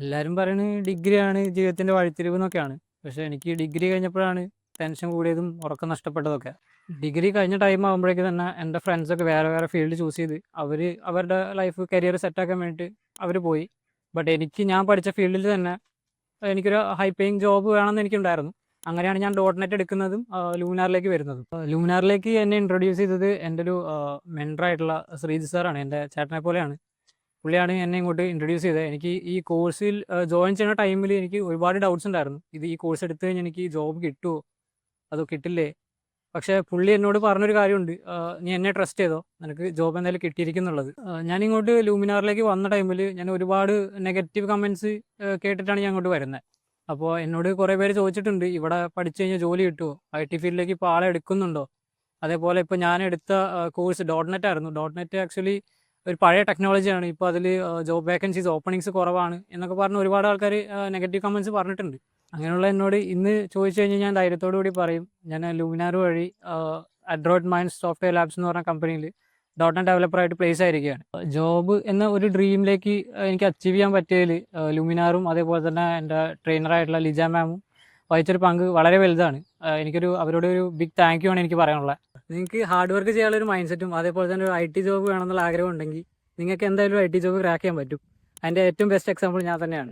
എല്ലാവരും പറയുന്നത് ഡിഗ്രിയാണ് ജീവിതത്തിൻ്റെ വഴിത്തിരിവ് എന്നൊക്കെയാണ്. പക്ഷേ എനിക്ക് ഡിഗ്രി കഴിഞ്ഞപ്പോഴാണ് ടെൻഷൻ കൂടിയതും ഉറക്കം നഷ്ടപ്പെട്ടതൊക്കെ. ഡിഗ്രി കഴിഞ്ഞ ടൈം ആകുമ്പോഴേക്ക് തന്നെ എൻ്റെ ഫ്രണ്ട്സൊക്കെ വേറെ വേറെ ഫീൽഡ് ചൂസ് ചെയ്ത് അവർ അവരുടെ ലൈഫ് കരിയർ സെറ്റാക്കാൻ വേണ്ടിയിട്ട് അവർ പോയി. ബട്ട് ഞാൻ പഠിച്ച ഫീൽഡിൽ തന്നെ എനിക്കൊരു ഹൈ പേയിങ് ജോബ് വേണമെന്ന് എനിക്കുണ്ടായിരുന്നു. അങ്ങനെയാണ് ഞാൻ ഡോട്ട് നെറ്റ് എടുക്കുന്നതും ലൂമിനാറിലേക്ക് വരുന്നതും. ലൂമിനാറിലേക്ക് എന്നെ ഇൻട്രൊഡ്യൂസ് ചെയ്തത് എൻ്റെ ഒരു മെൻറ്ററായിട്ടുള്ള ശ്രീജിത്ത് സാറാണ്. എൻ്റെ ചേട്ടനെ പോലെയാണ്. പുള്ളിയാണ് എന്നെ ഇങ്ങോട്ട് ഇൻട്രൊഡ്യൂസ് ചെയ്തത്. എനിക്ക് ഈ കോഴ്സിൽ ജോയിൻ ചെയ്യുന്ന ടൈമിൽ എനിക്ക് ഒരുപാട് ഡൗട്ട്സ് ഉണ്ടായിരുന്നു. ഈ കോഴ്സ് എടുത്തു കഴിഞ്ഞാൽ എനിക്ക് ജോബ് കിട്ടുമോ അതോ കിട്ടില്ലേ? പക്ഷേ പുള്ളി എന്നോട് പറഞ്ഞൊരു കാര്യമുണ്ട്, നീ എന്നെ ട്രസ്റ്റ് ചെയ്തോ, നിനക്ക് ജോബ് എന്തായാലും കിട്ടിയിരിക്കുന്നുള്ളത്. ഞാനിങ്ങോട്ട് ലൂമിനാറിലേക്ക് വന്ന ടൈമിൽ ഞാൻ ഒരുപാട് നെഗറ്റീവ് കമൻറ്റ്സ് കേട്ടിട്ടാണ് ഞാൻ അങ്ങോട്ട് വരുന്നത്. അപ്പോൾ എന്നോട് കുറേ പേര് ചോദിച്ചിട്ടുണ്ട്, ഇവിടെ പഠിച്ചു കഴിഞ്ഞാൽ ജോലി കിട്ടുമോ, IT ഫീൽഡിലേക്ക് ഇപ്പോൾ ആളെ എടുക്കുന്നുണ്ടോ? അതേപോലെ ഇപ്പോൾ ഞാൻ എടുത്ത കോഴ്സ് ഡോട്ട് നെറ്റ് ആയിരുന്നു. ഡോട്ട് നെറ്റ് ആക്ച്വലി ഒരു പഴയ ടെക്നോളജിയാണ്. ഇപ്പോൾ അതിൽ ജോബ് വേക്കൻസീസ് ഓപ്പണിങ്സ് കുറവാണ് എന്നൊക്കെ പറഞ്ഞ് ഒരുപാട് ആൾക്കാർ നെഗറ്റീവ് കമൻറ്റ്സ് പറഞ്ഞിട്ടുണ്ട്. അങ്ങനെയുള്ള എന്നോട് ഇന്ന് ചോദിച്ചു കഴിഞ്ഞാൽ ഞാൻ ധൈര്യത്തോടു കൂടി പറയും, ഞാൻ ലൂമിനാർ വഴി അഡ്രോയിഡ് മൈൻഡ്സ് സോഫ്റ്റ്വെയർ ലാബ്സ് എന്ന് പറഞ്ഞ കമ്പനിയിൽ ഡോട്ട് നെറ്റ് ഡെവലപ്പറായിട്ട് പ്ലേസ് ആയിരിക്കുകയാണ്. ജോബ് എന്ന ഒരു ഡ്രീമിലേക്ക് എനിക്ക് അച്ചീവ് ചെയ്യാൻ പറ്റിയതിൽ ലൂമിനാറും അതേപോലെ തന്നെ എൻ്റെ ട്രെയിനറായിട്ടുള്ള ലിജ മാമും വഹിച്ചൊരു പങ്ക് വളരെ വലുതാണ്. അവരോട് ഒരു ബിഗ് താങ്ക് യു ആണ് എനിക്ക് പറയാനുള്ളത്. നിങ്ങൾക്ക് ഹാർഡ് വർക്ക് ചെയ്യാനുള്ള ഒരു മൈൻഡ് സെറ്റും അതേപോലെ തന്നെ ഒരു IT ജോബ് വേണമെന്നുള്ള ആഗ്രഹം ഉണ്ടെങ്കിൽ നിങ്ങൾക്ക് എന്തായാലും IT ജോബ് ക്രാക്ക് ചെയ്യാൻ പറ്റും. അതിൻ്റെ ഏറ്റവും ബെസ്റ്റ് എക്സാമ്പിൾ ഞാൻ തന്നെയാണ്.